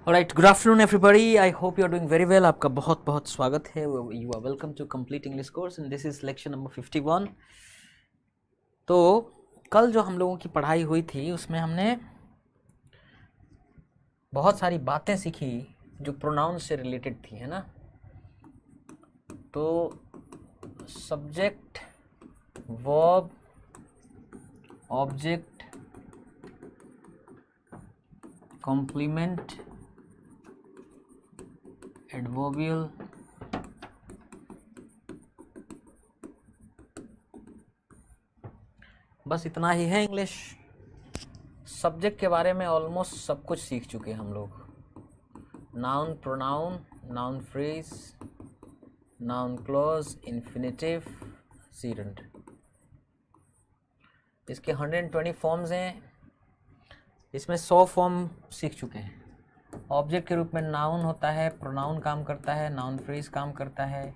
Alright, good afternoon everybody. I hope you are doing very well. आपका बहुत बहुत स्वागत है। You are welcome to complete English course and this is lecture number 51। तो कल जो हम लोगों की पढ़ाई हुई थी उसमें हमने बहुत सारी बातें सीखी जो प्रोनाउन से रिलेटेड थी, है ना। तो subject, verb, object, complement, adverbial, बस इतना ही है इंग्लिश। सब्जेक्ट के बारे में ऑलमोस्ट सब कुछ सीख चुके हैं हम लोग। Noun, pronoun, noun phrase, noun clause, infinitive, सीरेंट। इसके 120 फॉर्म्स हैं। इसमें 100 फॉर्म सीख चुके हैं। ऑब्जेक्ट के रूप में नाउन होता है, प्रोनाउन काम करता है, नाउन फ्रेज काम करता है,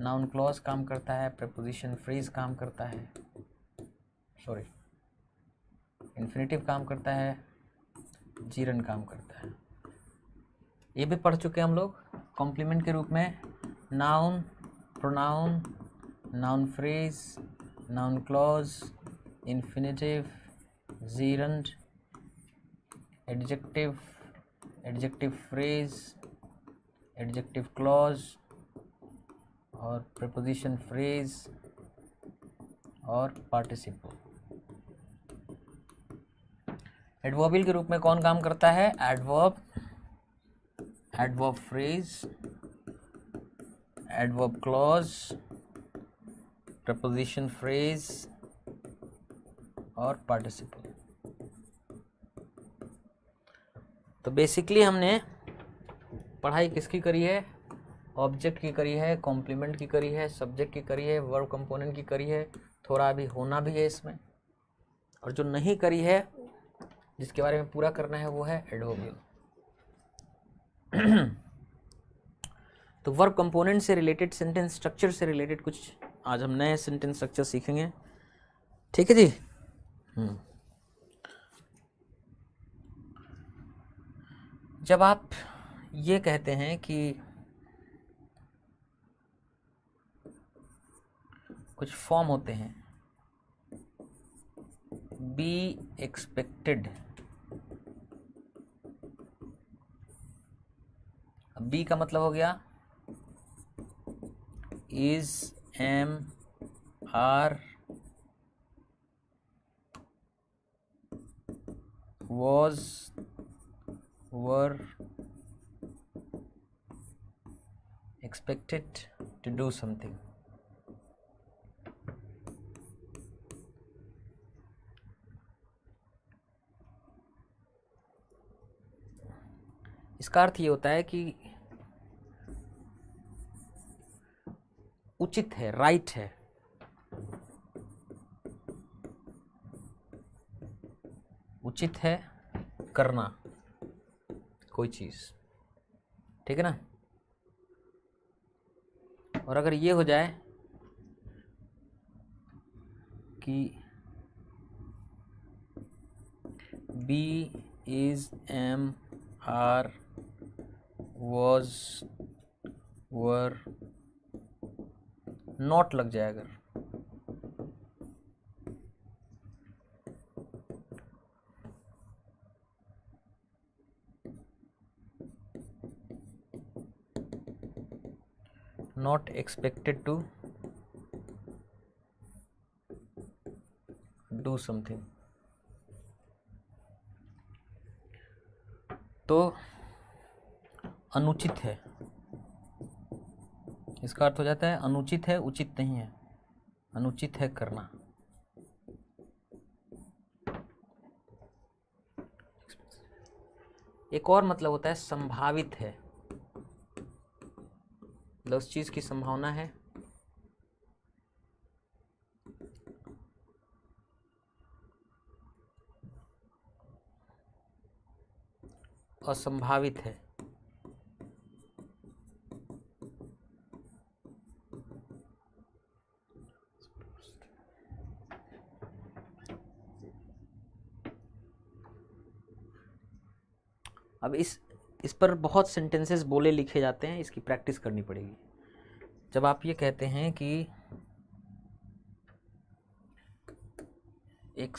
नाउन क्लॉज काम करता है, प्रीपोजिशन फ्रेज काम करता है, इन्फिनेटिव काम करता है, जीरन काम करता है। ये भी पढ़ चुके हैं हम लोग। कॉम्प्लीमेंट के रूप में noun, pronoun, noun phrase, noun clause, infinitive, gerund, adjective, adjective phrase, adjective clause और प्रीपोजिशन फ्रेज और पार्टिसिपल। एडवर्बियल के रूप में कौन काम करता है? Adverb, adverb phrase, adverb clause, preposition phrase और पार्टिसिपल। तो बेसिकली हमने पढ़ाई किसकी करी है? ऑब्जेक्ट की करी है, कॉम्प्लीमेंट की करी है, सब्जेक्ट की करी है, वर्ब कंपोनेंट की करी है। थोड़ा अभी होना भी है इसमें। और जो नहीं करी है, जिसके बारे में पूरा करना है, वो है एडवर्बियल। तो वर्ब कंपोनेंट से रिलेटेड, सेंटेंस स्ट्रक्चर से रिलेटेड कुछ आज हम नए सेंटेंस स्ट्रक्चर सीखेंगे। ठीक है जी। जब आप ये कहते हैं कि कुछ फॉर्म होते हैं, बी एक्सपेक्टेड। बी का मतलब हो गया is, am, are, was, were, expected to do something. इसका अर्थ ये होता है कि उचित है, राइट है। उचित है करना कोई चीज, ठीक है ना। और अगर ये हो जाए कि be, is, am, are, was, were, not लग जाए, अगर not expected to do something, तो अनुचित है। इसका अर्थ हो जाता है अनुचित है, उचित नहीं है, अनुचित है करना। एक और मतलब होता है संभावित है, मतलब उस चीज की संभावना है। असंभावित है, अब इस इस पर बहुत सेंटेंसेस बोले लिखे जाते हैं, इसकी प्रैक्टिस करनी पड़ेगी। जब आप ये कहते हैं कि एक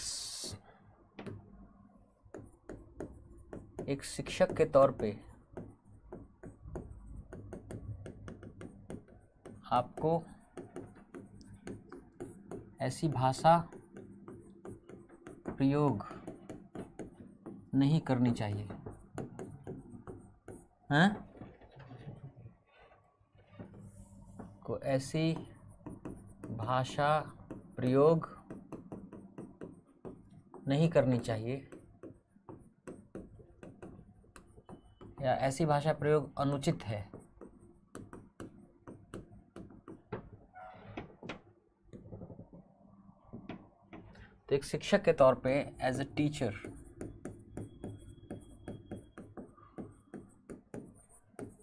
शिक्षक के तौर पे आपको ऐसी भाषा प्रयोग नहीं करनी चाहिए, हैं? को ऐसी भाषा प्रयोग नहीं करनी चाहिए या ऐसी भाषा प्रयोग अनुचित है। तो एक शिक्षक के तौर पे as a teacher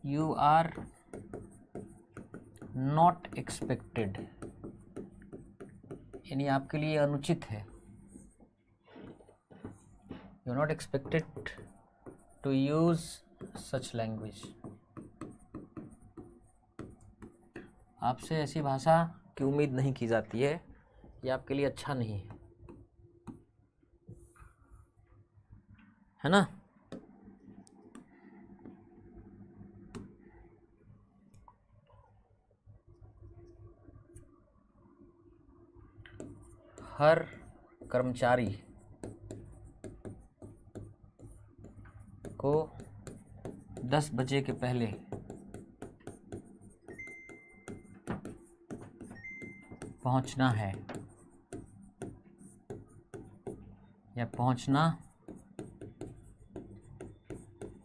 you are not expected, यानी आपके लिए अनुचित है। You are not expected to use such language. आपसे ऐसी भाषा की उम्मीद नहीं की जाती है, ये आपके लिए अच्छा नहीं है ना? हर कर्मचारी को 10 बजे के पहले पहुंचना है या पहुंचना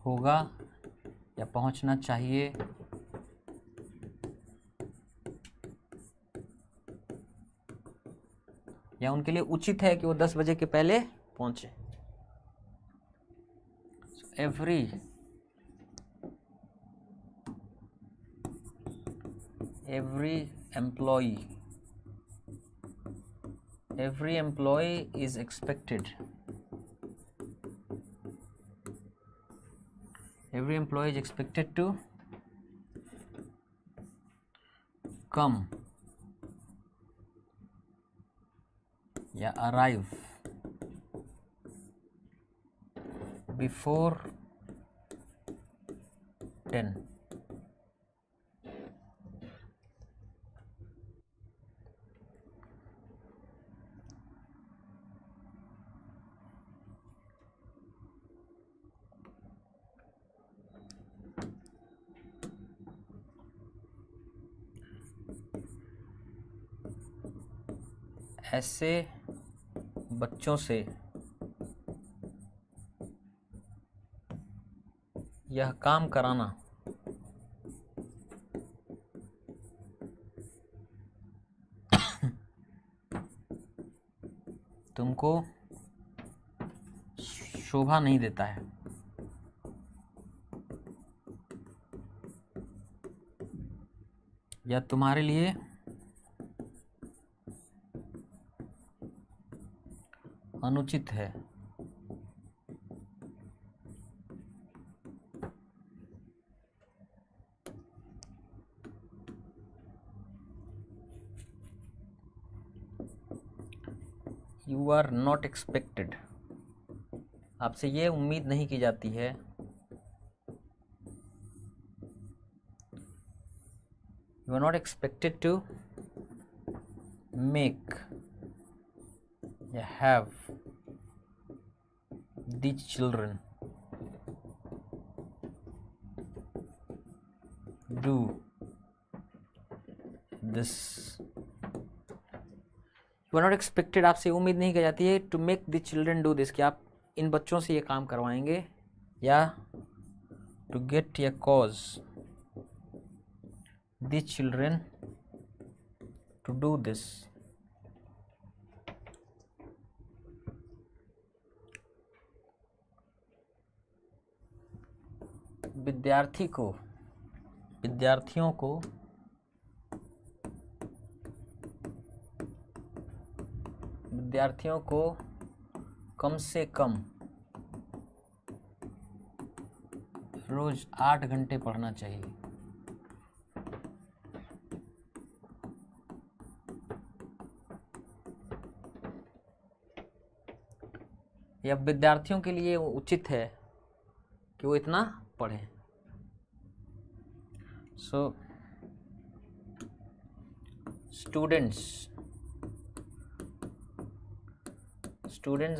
होगा या पहुंचना चाहिए, या उनके लिए उचित है कि वो 10 बजे के पहले पहुंचे। Every employee is expected to come या arrive before 10। ऐसे बच्चों से यह काम कराना तुमको शोभा नहीं देता है। या तुम्हारे लिए अनुचित है। यू आर नॉट एक्सपेक्टेड, आपसे ये उम्मीद नहीं की जाती है। You are not expected to make या have the children do this। You are not expected, आपसे उम्मीद नहीं की जाती है to make the children do this, कि आप इन बच्चों से ये काम करवाएंगे, या to get a cause the children to do this। विद्यार्थियों को कम से कम रोज 8 घंटे पढ़ना चाहिए। यह विद्यार्थियों के लिए उचित है कि वो इतना पढ़ें। So students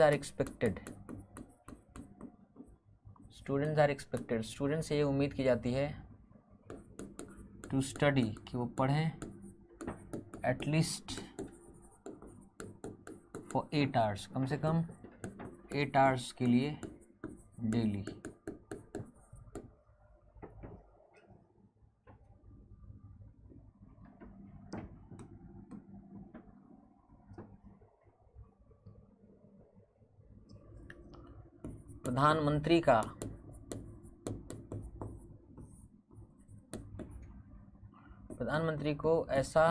are expected student से ये उम्मीद की जाती है टू स्टडी, कि वो पढ़ें एटलीस्ट फॉर 8 आवर्स, कम से कम 8 आवर्स के लिए डेली। प्रधानमंत्री को ऐसा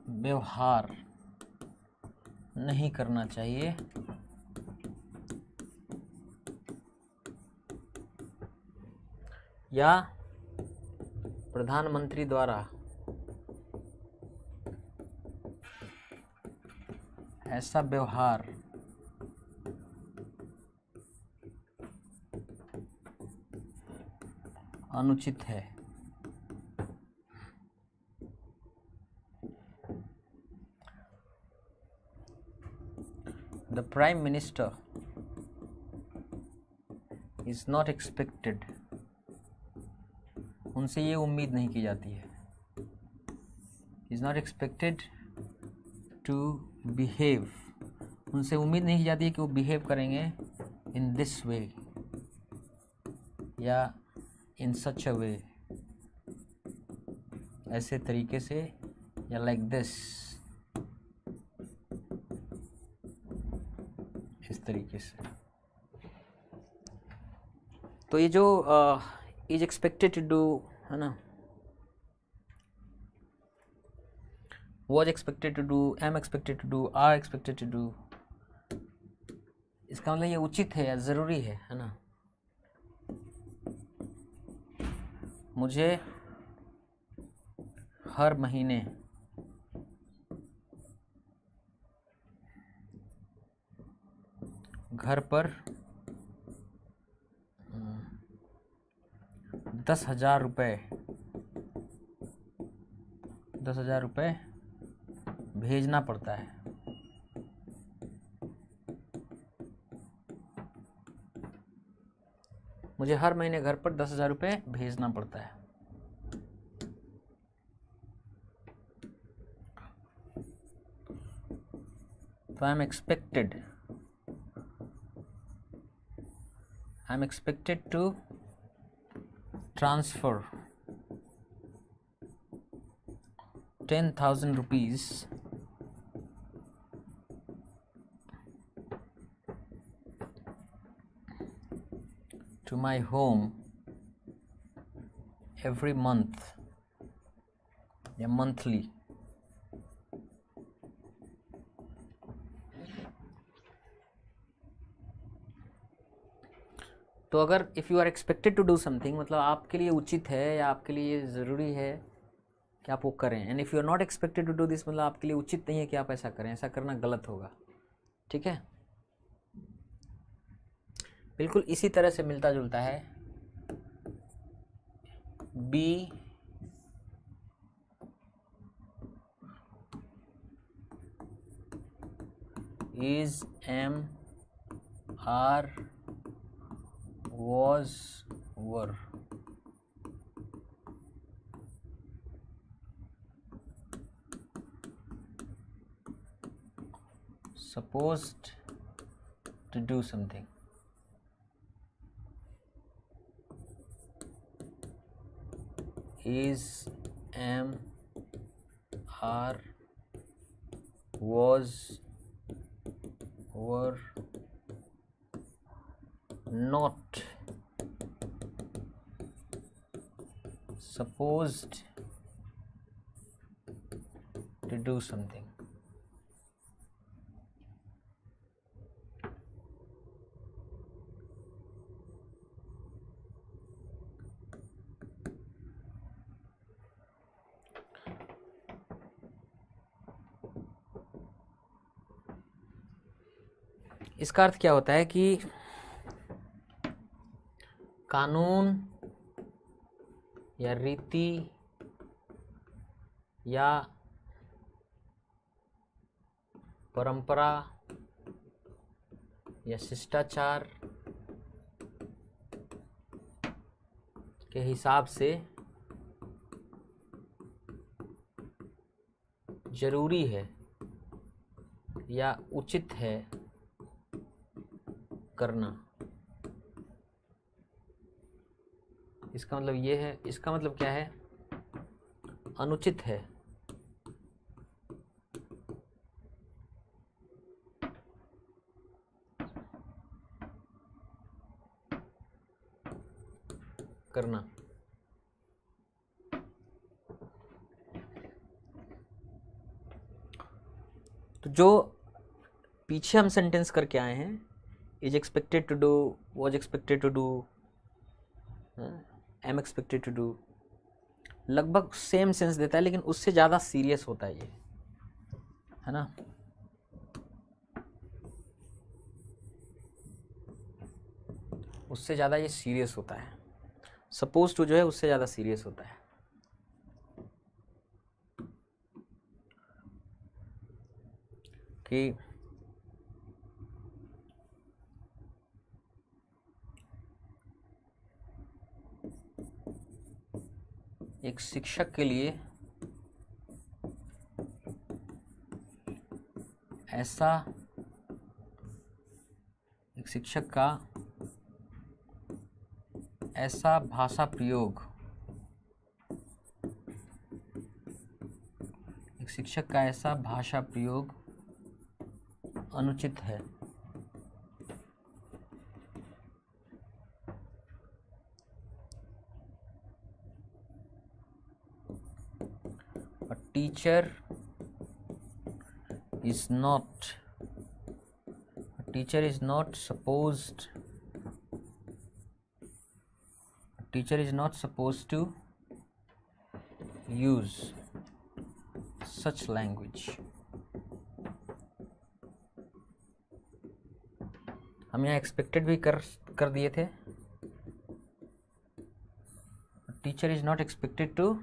व्यवहार नहीं करना चाहिए या प्रधानमंत्री द्वारा ऐसा व्यवहार अनुचित है। The Prime Minister is not expected, उनसे ये उम्मीद नहीं की जाती है, is not expected to behave, उनसे उम्मीद नहीं की जाती है कि वो बिहेव करेंगे in this way या in such a way, ऐसे तरीके से या like this, इस तरीके से। तो ये जो इज एक्सपेक्टेड टू डू है ना, was expected to do, am expected to do, are expected to do, इसका मतलब ये उचित है या ज़रूरी है ना। मुझे हर महीने घर पर 10,000 रुपये भेजना पड़ता है। मुझे हर महीने घर पर 10,000 रुपये भेजना पड़ता है। तो I am expected to transfer 10,000 rupees to my home every month या monthly। तो अगर if you are expected to do something, मतलब आपके लिए उचित है या आपके लिए ज़रूरी है कि आप वो करें, and if you are not expected to do this, मतलब आपके लिए उचित नहीं है कि आप ऐसा करें, ऐसा करना गलत होगा। ठीक है, बिल्कुल इसी तरह से मिलता जुलता है be is, am, are, was, were। Supposed to do something। is, am, are, was, were not supposed to do something। इसका अर्थ क्या होता है कि कानून या रीति या परंपरा या शिष्टाचार के हिसाब से जरूरी है या उचित है करना। इसका मतलब ये है, इसका मतलब क्या है, अनुचित है करना। तो जो पीछे हम सेंटेंस करके आए हैं, is expected to do, was expected to do, am expected to do, लगभग सेम सेंस देता है, लेकिन उससे ज़्यादा सीरियस होता है ये, है ना। उससे ज़्यादा ये सीरियस होता है। सपोज टू जो है उससे ज़्यादा सीरियस होता है। कि एक शिक्षक के लिए ऐसा, एक शिक्षक का ऐसा भाषा प्रयोग, एक शिक्षक का ऐसा भाषा प्रयोग अनुचित है। A teacher is not supposed to use such language। हम यहाँ एक्सपेक्टेड भी कर दिए थे। Teacher is not expected to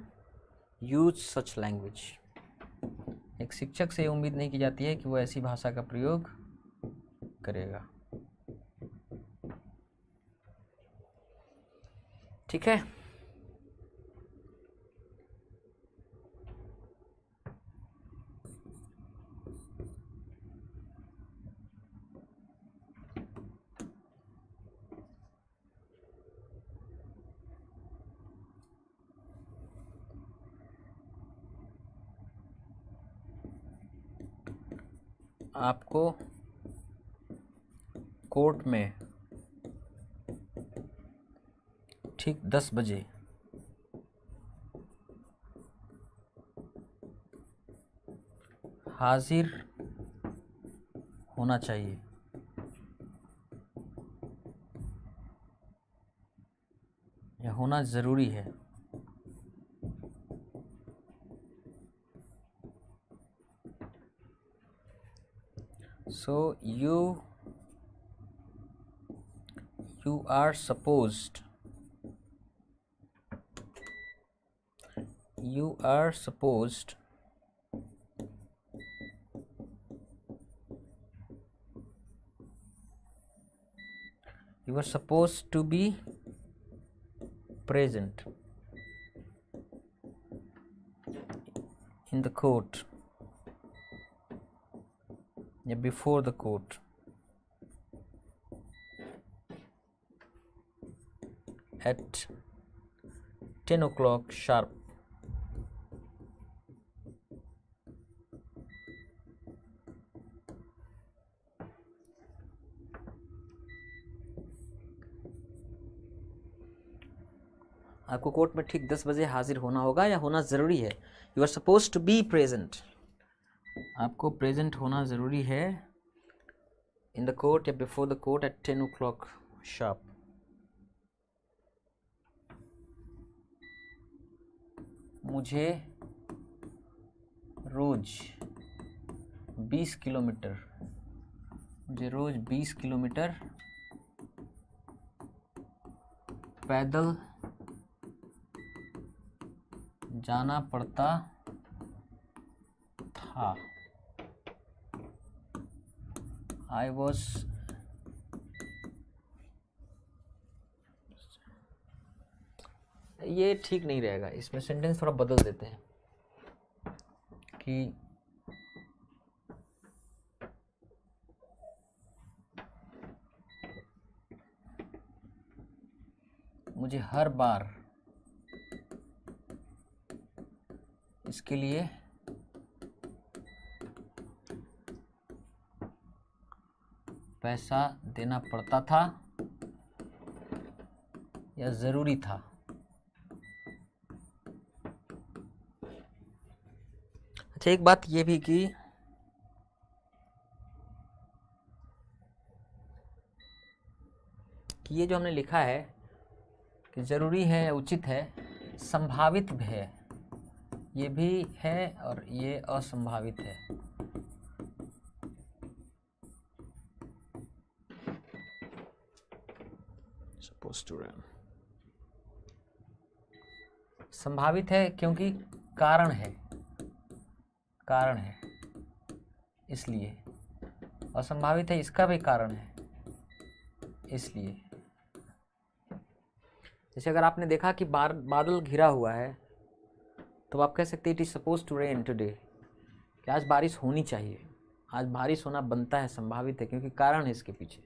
use such language. एक शिक्षक से उम्मीद नहीं की जाती है कि वो ऐसी भाषा का प्रयोग करेगा। ठीक है। आपको कोर्ट में ठीक 10 बजे हाजिर होना चाहिए। यह होना ज़रूरी है। So you are supposed to be present in the court, before the court at 10 o'clock sharp। आपको कोर्ट में ठीक 10 बजे हाजिर होना होगा या होना ज़रूरी है। You are suppose to be present. आपको प्रेजेंट होना ज़रूरी है इन द कोर्ट या before the court at 10 o'clock sharp. मुझे रोज 20 किलोमीटर मुझे रोज 20 किलोमीटर पैदल जाना पड़ता था। आई वॉज ये ठीक नहीं रहेगा, इसमें सेंटेंस थोड़ा बदल देते हैं कि मुझे हर बार इसके लिए पैसा देना पड़ता था या ज़रूरी था। अच्छा, एक बात ये भी कि ये जो हमने लिखा है कि ज़रूरी है या उचित है, संभावित भी है, ये भी है और ये असंभावित है। संभावित है क्योंकि कारण है इसलिए। असंभावित है, इसका भी कारण है इसलिए। जैसे अगर आपने देखा कि बादल घिरा हुआ है तो आप कह सकते हैं it is suppose to rain today, कि आज बारिश होनी चाहिए, आज बारिश होना बनता है, संभावित है क्योंकि कारण है इसके पीछे।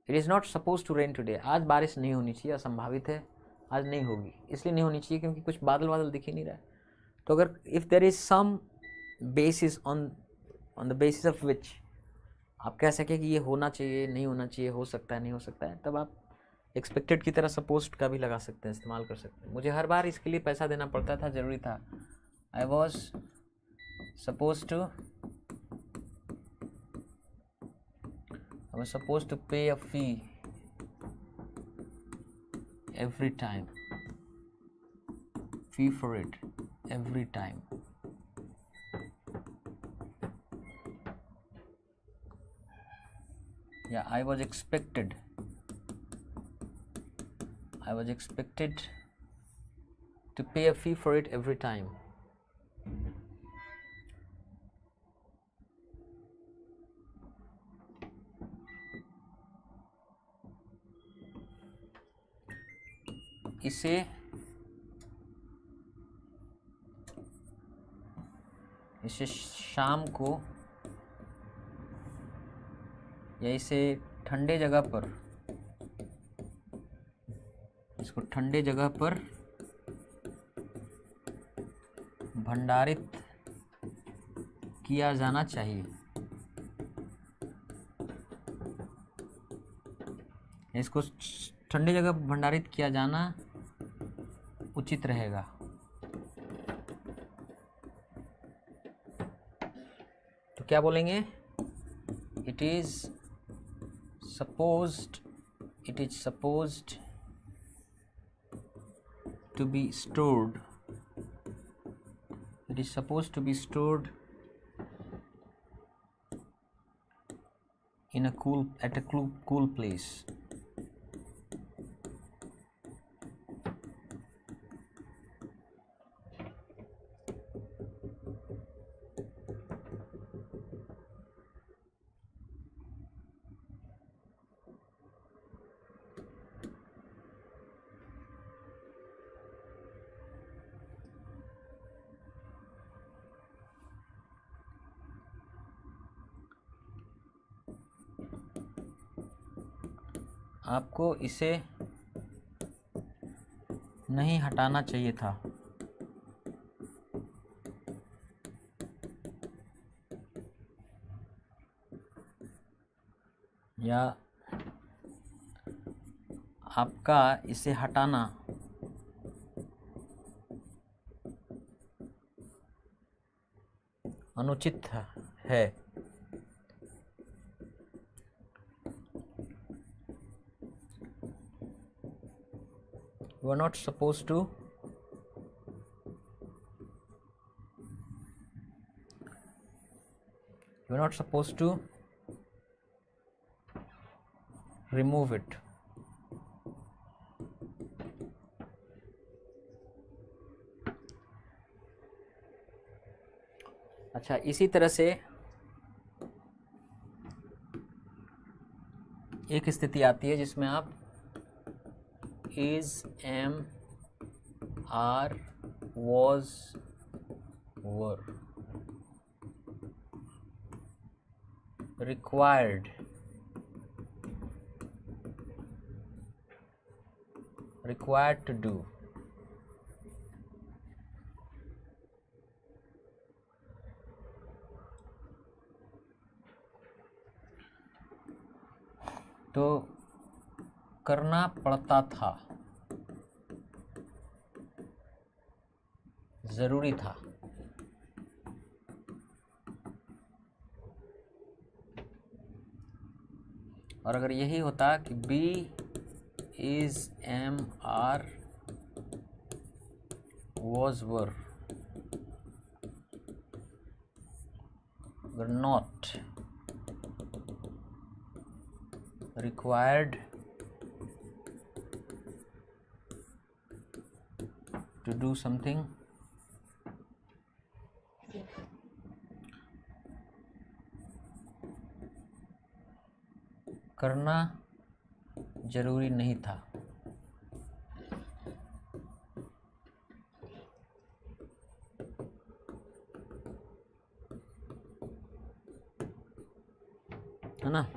It is not suppose to rain today, आज बारिश नहीं होनी चाहिए, असंभावित है, आज नहीं होगी। इसलिए नहीं होनी चाहिए क्योंकि कुछ बादल दिख ही नहीं रहा है। तो अगर if there is some basis on the basis of which आप कह सकें कि ये होना चाहिए, नहीं होना चाहिए, हो सकता है, नहीं हो सकता है, तब आप एक्सपेक्टेड की तरह सपोज्ड का भी लगा सकते हैं, इस्तेमाल कर सकते हैं। मुझे हर बार इसके लिए पैसा देना पड़ता था, ज़रूरी था। आई वॉज सपोज टू पे अ फी every time, fee for it every time. Yeah, I was expected to pay a fee for it every time. इसे शाम को या इसे ठंडे जगह पर, इसको ठंडे जगह पर भंडारित किया जाना चाहिए। इसको ठंडे जगह पर भंडारित किया जाना उचित रहेगा। तो क्या बोलेंगे? It is supposed to be stored. It is supposed to be stored at a cool place. आपको इसे नहीं हटाना चाहिए था। या आपका इसे हटाना अनुचित है। You are not supposed to remove it. अच्छा, इसी तरह से एक स्थिति आती है जिसमें आप is, am, are, was, were, required, required to do, तो करना पड़ता था, जरूरी था। और अगर यही होता कि B is, am, are, was, were, were not required to do something, करना जरूरी नहीं था। है ना?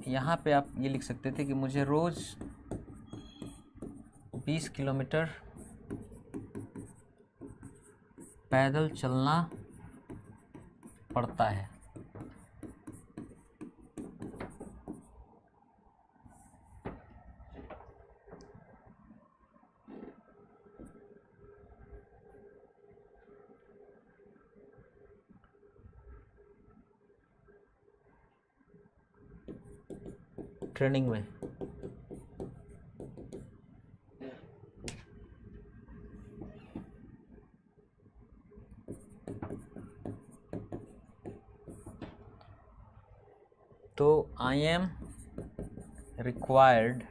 यहाँ पे आप ये लिख सकते थे कि मुझे रोज 20 किलोमीटर पैदल चलना पड़ता है। ट्रेनिंग में तो I am required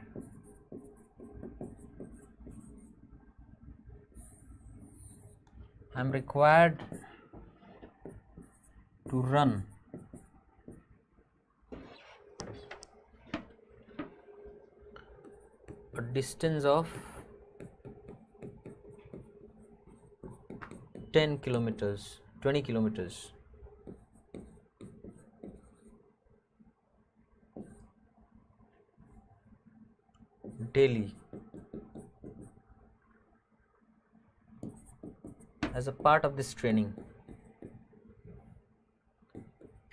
to run a distance of 10 kilometers, 20 kilometers daily as a part of this training,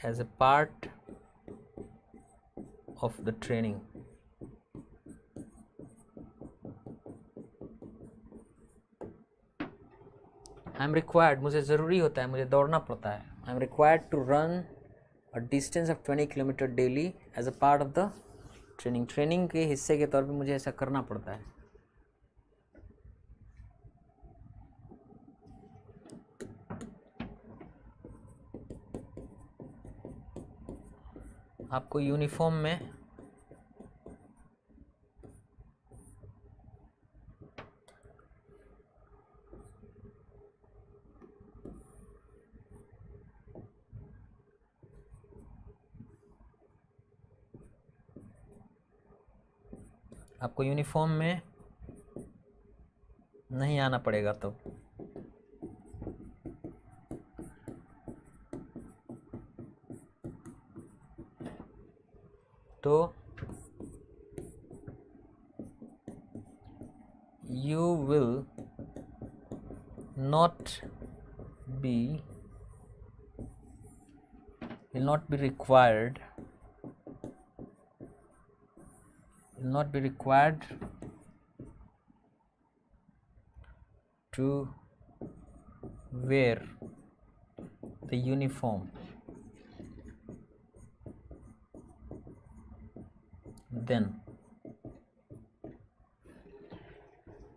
as a part of the training. I am required, मुझे ज़रूरी होता है, मुझे दौड़ना पड़ता है। I am required to run a distance of 20 kilometre daily as a part of the training. Training के हिस्से के तौर पे मुझे ऐसा करना पड़ता है। आपको यूनिफॉर्म में नहीं आना पड़ेगा तो you will not be required to wear the uniform, then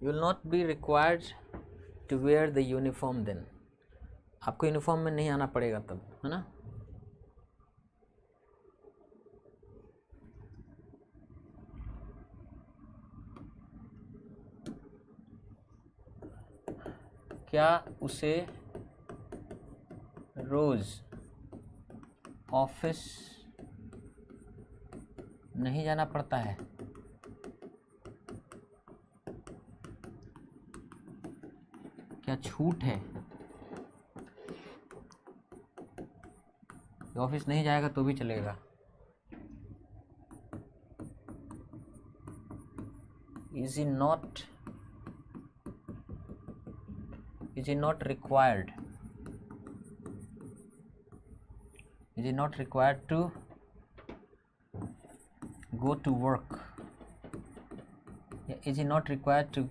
you will not be required to wear the uniform then. आपको यूनिफॉर्म में नहीं आना पड़ेगा तब, है ना। क्या उसे रोज ऑफिस नहीं जाना पड़ता है? क्या छूट है? ऑफिस नहीं जाएगा तो भी चलेगा। Is he not required? Is he not required to go to work? Is he not required to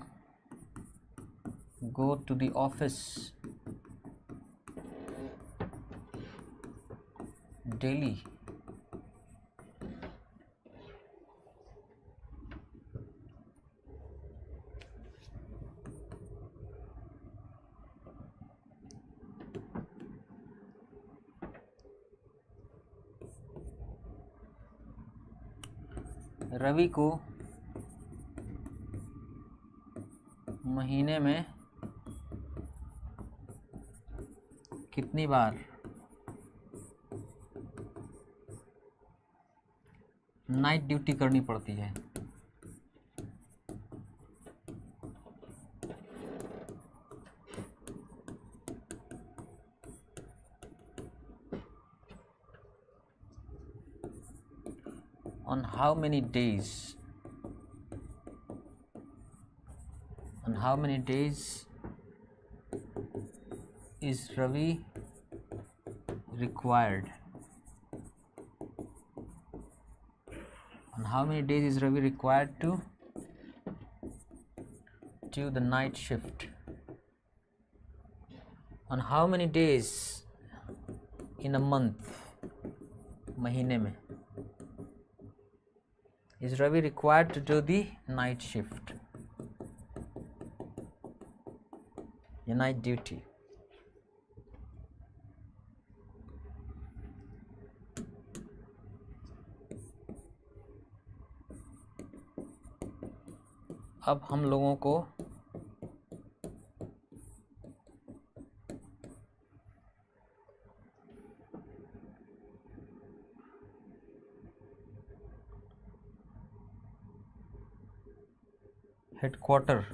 go to the office daily? Ravi को महीने में कितनी बार नाइट ड्यूटी करनी पड़ती है? On how many days is Ravi required? On how many days is Ravi required to do the night shift? On how many days in a month, महीने में, is Ravi required to do the night shift, the night duty? अब हम लोगों को headquarters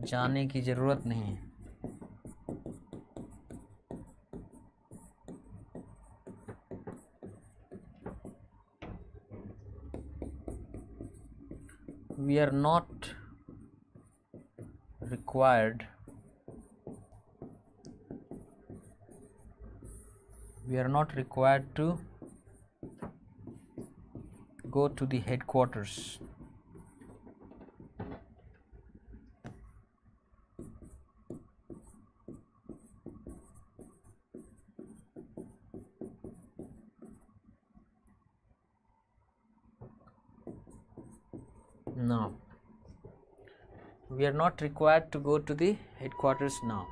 जाने की ज़रूरत नहीं है। We are not required to go to the headquarters. No, we are not required to go to the headquarters now.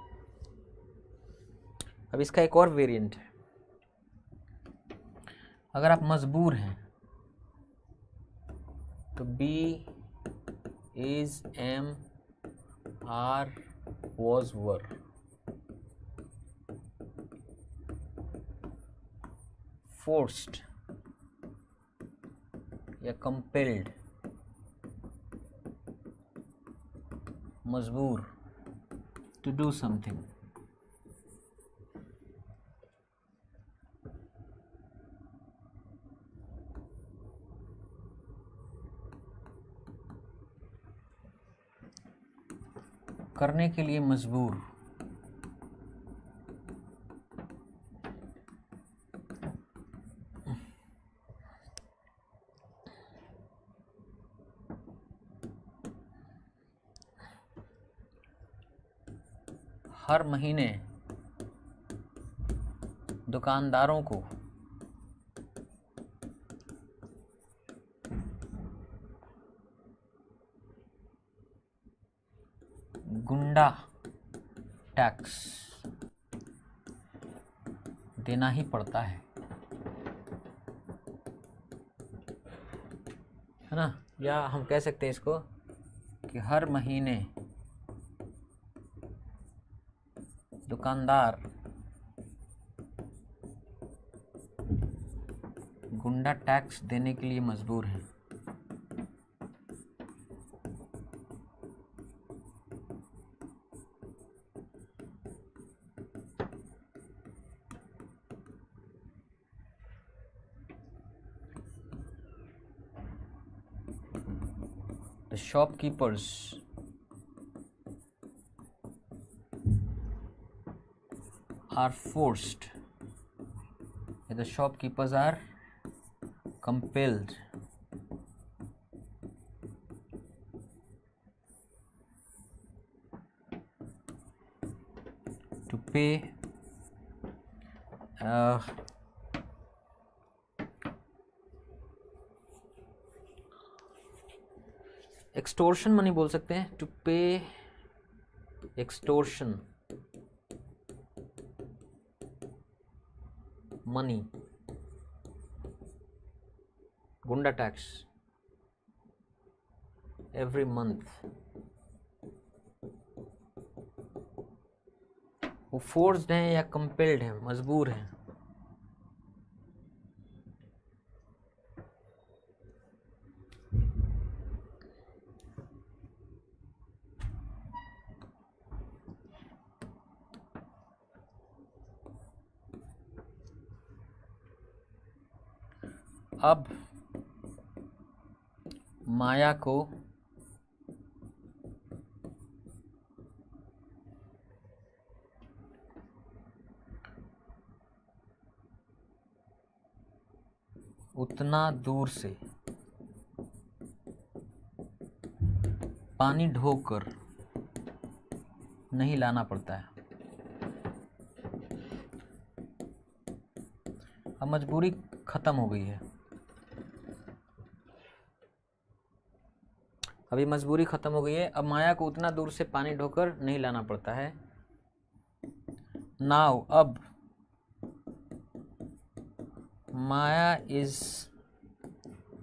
अब इसका एक और वेरिएंट है। अगर आप मजबूर हैं तो be, is, am, are, was, were। forced या compelled, मजबूर to do something। करने के लिए मजबूर, हर महीने दुकानदारों को गुंडा टैक्स देना ही पड़ता है ना। या हम कह सकते हैं इसको कि हर महीने दुकानदार गुंडा टैक्स देने के लिए मजबूर हैं। The shopkeepers are forced, the shopkeepers are compelled to pay extortion money बोल सकते हैं, टू पे एक्सटोर्शन मनी, गुंडा टैक्स एवरी मंथ। वो फोर्स्ड हैं या कंपेल्ड हैं, मजबूर हैं। अब माया को उतना दूर से पानी ढोकर नहीं लाना पड़ता है। अब मजबूरी खत्म हो गई है, अभी मजबूरी खत्म हो गई है। अब माया को उतना दूर से पानी ढोकर नहीं लाना पड़ता है। नाउ अब माया इज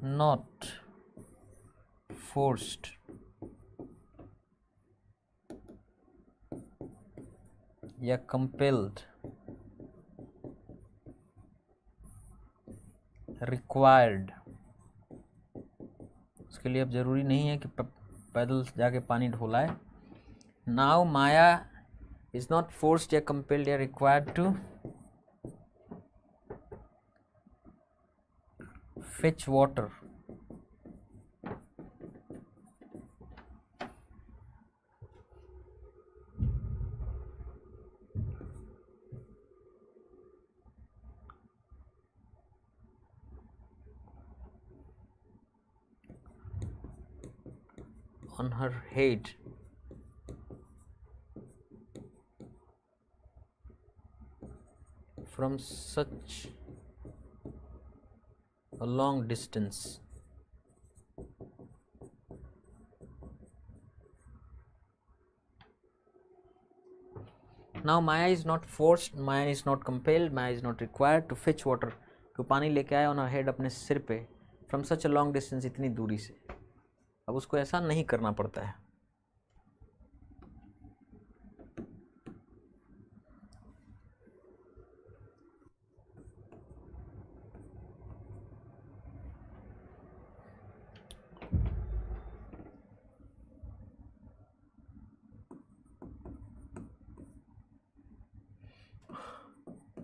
नॉट फोर्स्ड या कंपेल्ड, रिक्वायर्ड। उसके लिए अब जरूरी नहीं है कि पैदल जाके पानी ढोलाए। Now Maya is not forced या कंपेल्ड या required to fetch water on her head from such a long distance. Now Maya is not forced, Maya is not compelled, Maya is not required to fetch water. तो पानी लेके आया on her head अपने सिर पे from such a long distance, इतनी दूरी से। अब उसको ऐसा नहीं करना पड़ता है।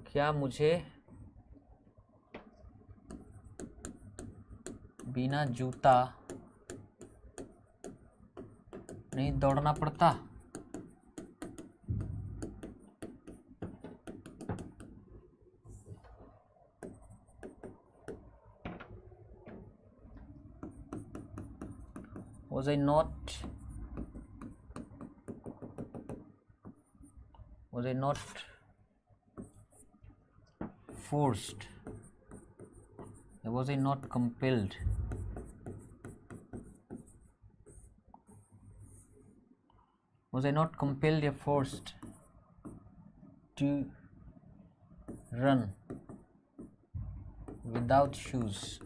क्या मुझे बिना जूता नहीं दौड़ना पड़ता? Was I not was I not forced, was I not compelled, was I not compelled or forced to run without shoes?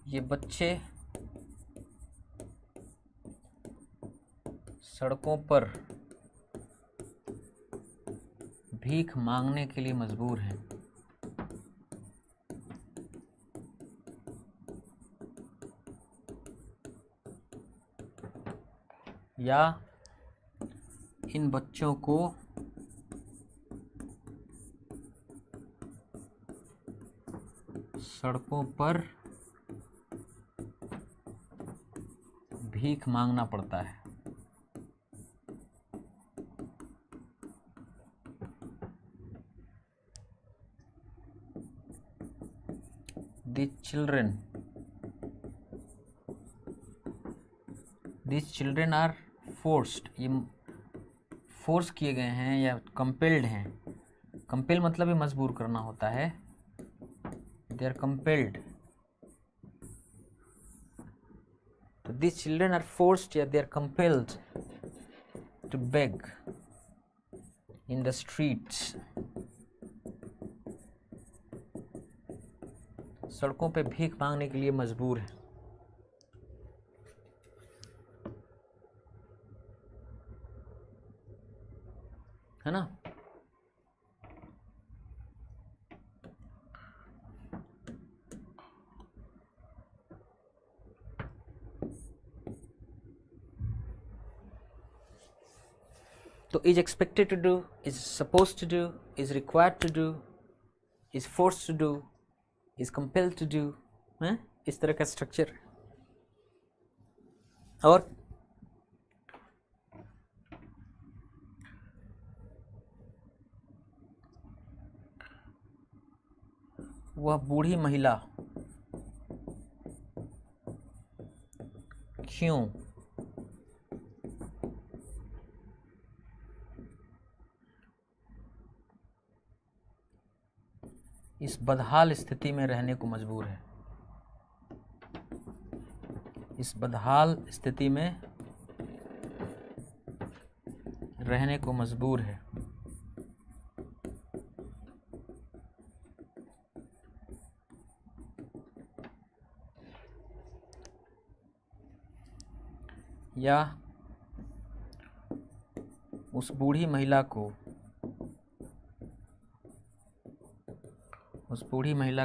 ये बच्चे सड़कों पर भीख मांगने के लिए मजबूर हैं। या इन बच्चों को सड़कों पर भीख मांगना पड़ता है। These children are forced, ये फोर्स किए गए हैं या कंपेल्ड हैं। कंपेल मतलब ही मजबूर करना होता है। They are compelled. So these children are forced, या they are compelled to beg in the streets. सड़कों पे भीख मांगने के लिए मजबूर है। है ना? तो is expected to do, is supposed to do, is required to do, is forced to do, is compelled to do, है इस तरह का स्ट्रक्चर। और वह बूढ़ी महिला क्यों इस बदहाल स्थिति में रहने को मजबूर है। इस बदहाल स्थिति में रहने को मजबूर है। या उस बूढ़ी महिला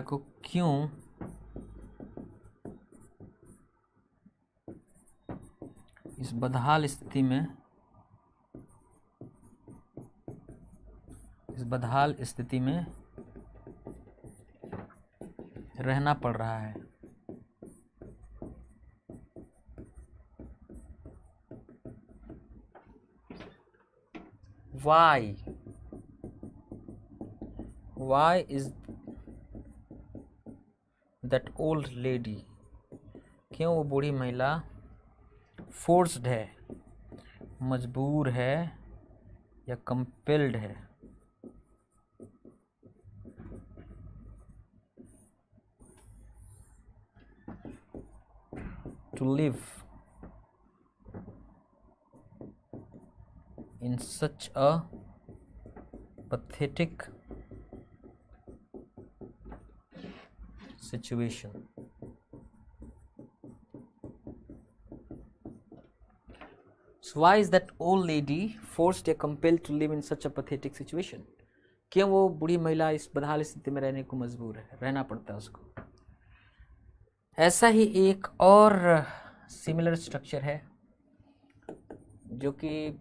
को क्यों इस बदहाल स्थिति में रहना पड़ रहा है। Why is that old lady, क्यों वो बूढ़ी महिला फोर्स्ड है, मजबूर है या कंपेल्ड है to live in such a pathetic situation. So why is that old lady forced or compelled to live in such a pathetic situation? क्यों वो बूढ़ी महिला इस बदहाल स्थिति में रहने को मजबूर है, रहना पड़ता है उसको। ऐसा ही एक और सिमिलर स्ट्रक्चर है जो कि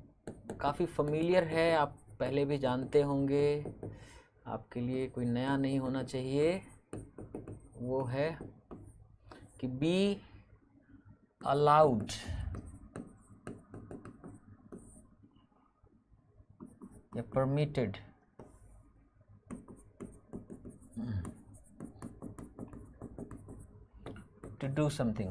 काफ़ी फेमिलियर है, आप पहले भी जानते होंगे, आपके लिए कोई नया नहीं होना चाहिए। वो है कि बी अलाउड या परमिटेड to do something.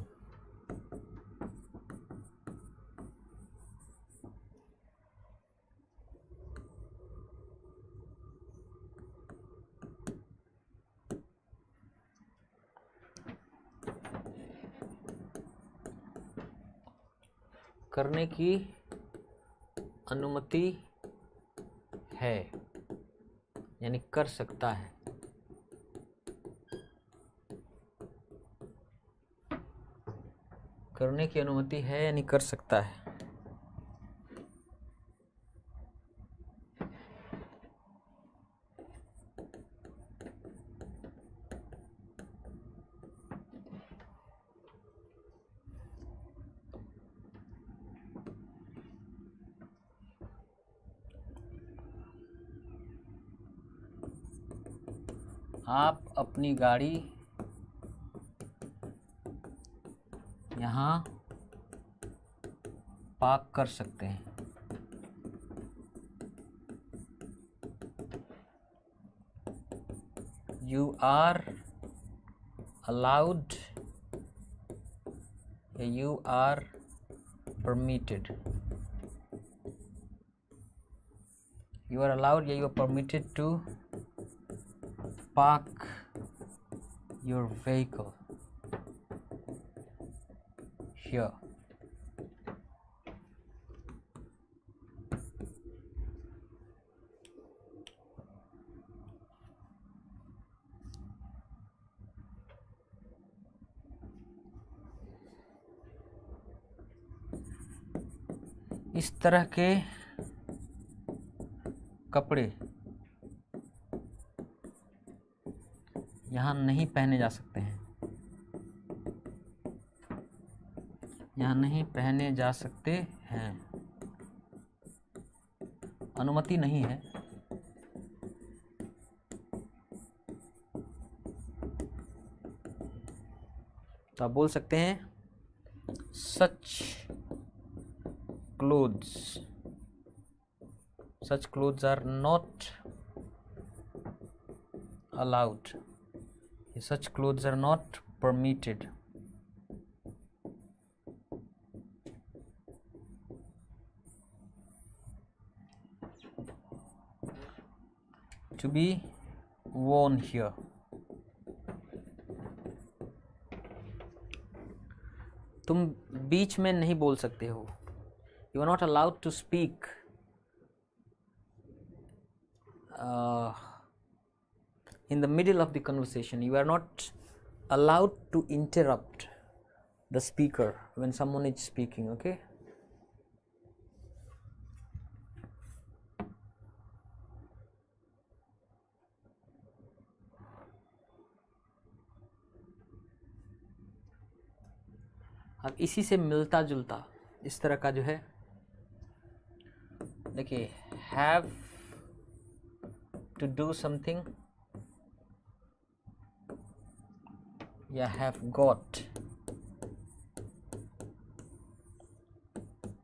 करने की अनुमति है, यानी कर सकता है। करने की अनुमति है यानी कर सकता है। आप अपनी गाड़ी यहाँ पार्क कर सकते हैं। You are allowed, you are permitted. You are allowed या you are permitted to park your vehicle here. इस तरह के कपड़े यहाँ नहीं पहने जा सकते हैं। यहाँ नहीं पहने जा सकते हैं, अनुमति नहीं है। तो आप बोल सकते हैं such clothes are not allowed. Such clothes are not permitted. To be worn here. तुम बीच में नहीं बोल सकते हो। You are not allowed to speak in the middle of the conversation. You are not allowed to interrupt the speaker when someone is speaking. Okay. अब इसी से मिलता जुलता इस तरह का जो है, देखिए, have to do something या have got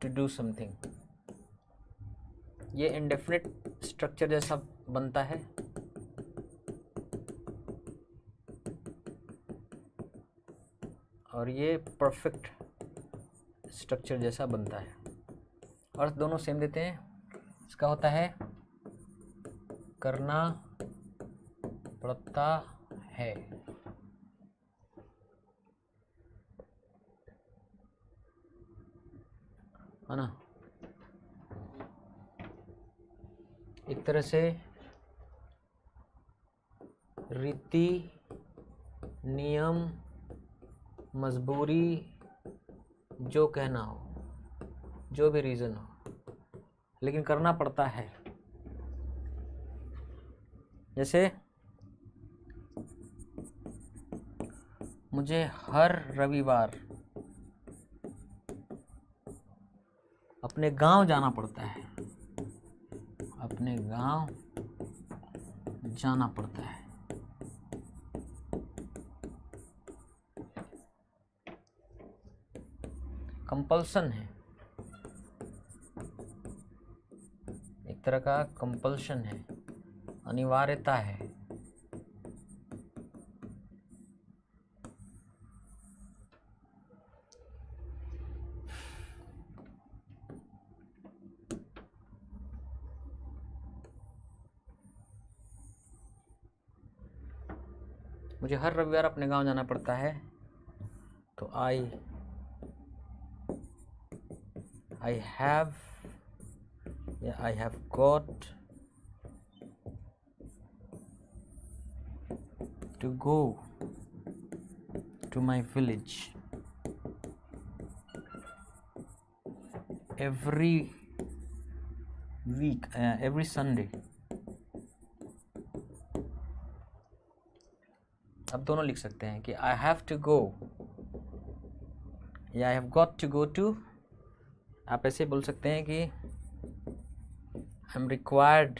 to do something, ये इंडेफिनिट स्ट्रक्चर जैसा बनता है। और ये परफेक्ट स्ट्रक्चर जैसा बनता है। अर्थ दोनों सेम देते हैं। इसका होता है करना पड़ता है, है ना। एक तरह से रीति नियम मजबूरी, जो कहना हो, जो भी रीज़न हो, लेकिन करना पड़ता है। जैसे मुझे हर रविवार अपने गांव जाना पड़ता है। अपने गांव जाना पड़ता है। कंपल्सन है, एक तरह का कंपल्शन है, अनिवार्यता है। मुझे हर रविवार अपने गांव जाना पड़ता है, तो I have got to go to my village every week, every Sunday। अब दोनों लिख सकते हैं कि I have to go या I have got to go to। आप ऐसे बोल सकते हैं कि I'm required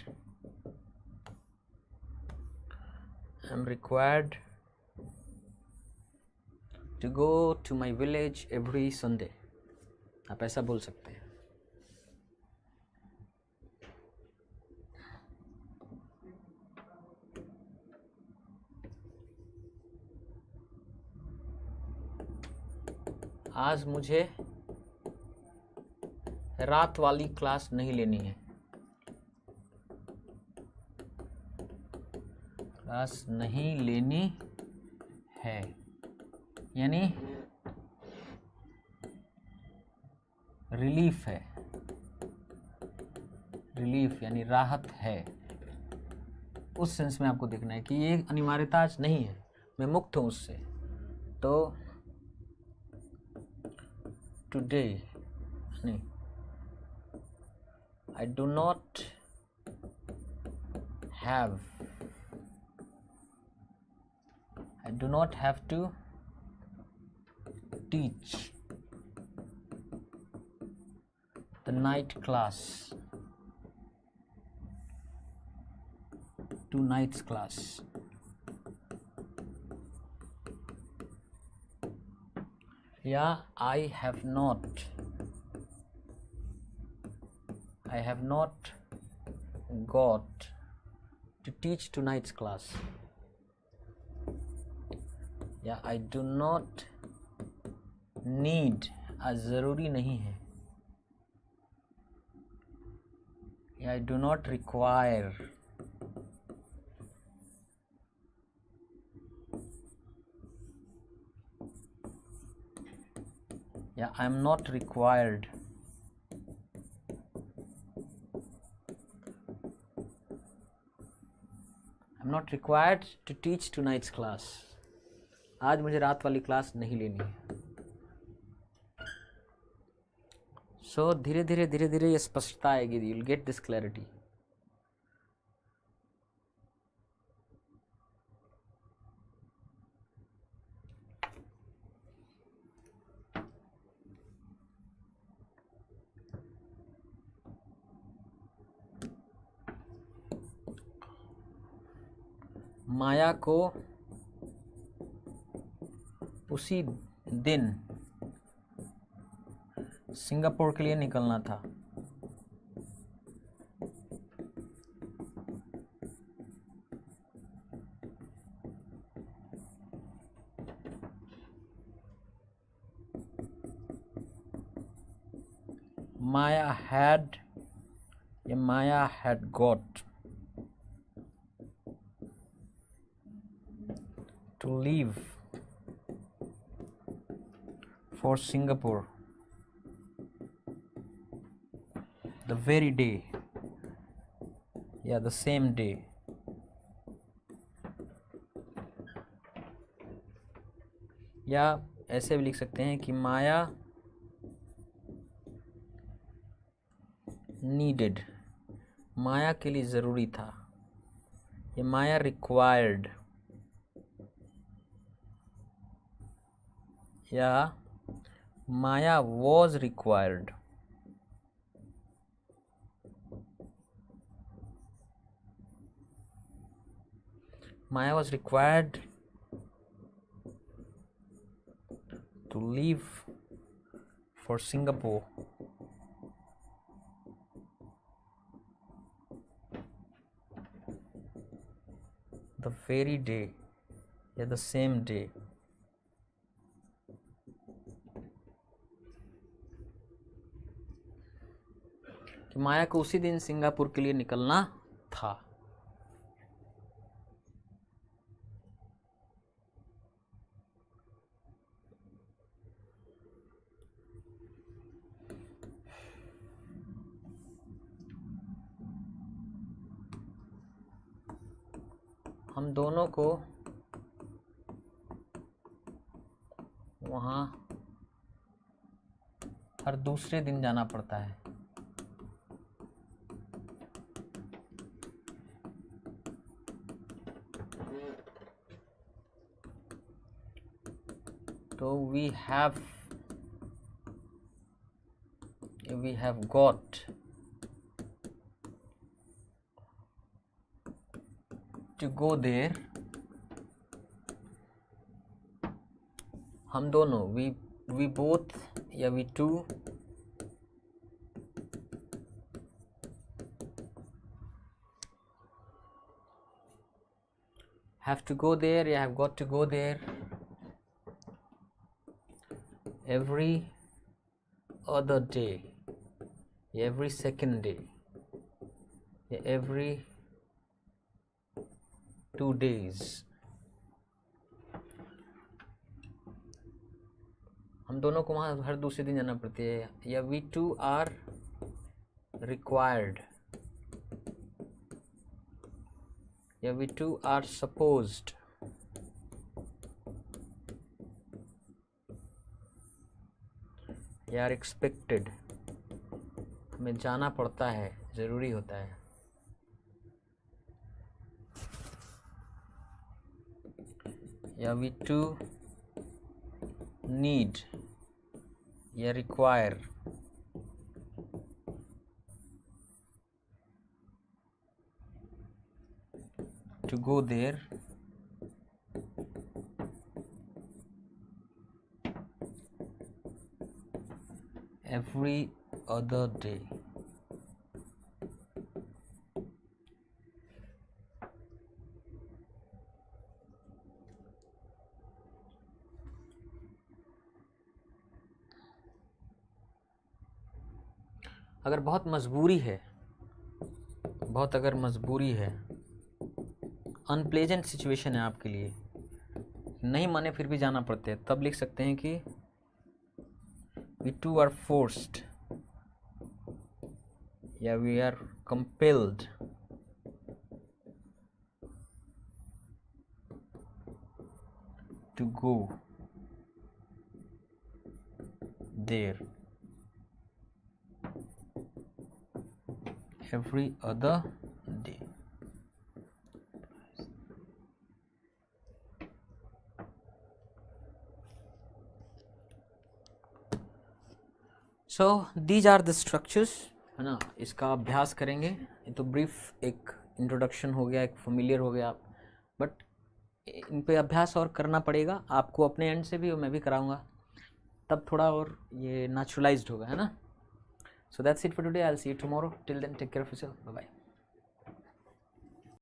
to go to my village every Sunday। आप ऐसा बोल सकते हैं। आज मुझे रात वाली क्लास नहीं लेनी है। क्लास नहीं लेनी है यानी रिलीफ है, रिलीफ यानी राहत है। उस सेंस में आपको देखना है कि ये अनिवार्यता आज नहीं है, मैं मुक्त हूँ उससे। तो टुडे नहीं, I do not have to teach the night class, tonight's class। या I have not got to teach tonight's class। या I do not need, आज ज़रूरी नहीं है। या I do not require, या I am not required। I'm not required to teach tonight's class। आज मुझे रात वाली क्लास नहीं लेनी है। सो धीरे धीरे ये स्पष्टता आएगी। you'll get this clarity। माया को उसी दिन सिंगापुर के लिए निकलना था। Maya had got to leave for Singapore the very day, the same day। या ऐसे भी लिख सकते हैं कि माया नीडेड, माया के लिए ज़रूरी था। ये माया रिक्वायर्ड, या Maya was required. Maya was required to leave for Singapore the very day, the same day। कि माया को उसी दिन सिंगापुर के लिए निकलना था। हम दोनों को वहाँ हर दूसरे दिन जाना पड़ता है। तो we have got to go there। हम दोनों we both या we two have to go there या have got to go there every other day, every second day, every 2 days। हम दोनों को वहाँ हर दूसरे दिन जाना पड़ती है, या we two are required, या we two are supposed, या are expected। हमें जाना पड़ता है, ज़रूरी होता है। या we two need या require to go there every other day। अगर बहुत मजबूरी है, अगर मजबूरी है, अनप्लेजेंट सिचुएशन है आपके लिए, नहीं माने फिर भी जाना पड़ता है, तब लिख सकते हैं कि we two are forced या we are compelled to go there every other day। So these are the structures, है ना। इसका अभ्यास करेंगे। ये तो ब्रीफ एक इंट्रोडक्शन हो गया, एक फेमिलियर हो गया, बट इन पे अभ्यास और करना पड़ेगा आपको अपने एंड से भी, और मैं भी कराऊंगा, तब थोड़ा और ये नेचुरलाइज्ड होगा, है ना। So that's it for today. I'll see you tomorrow. Till then, take care of yourself. Bye bye.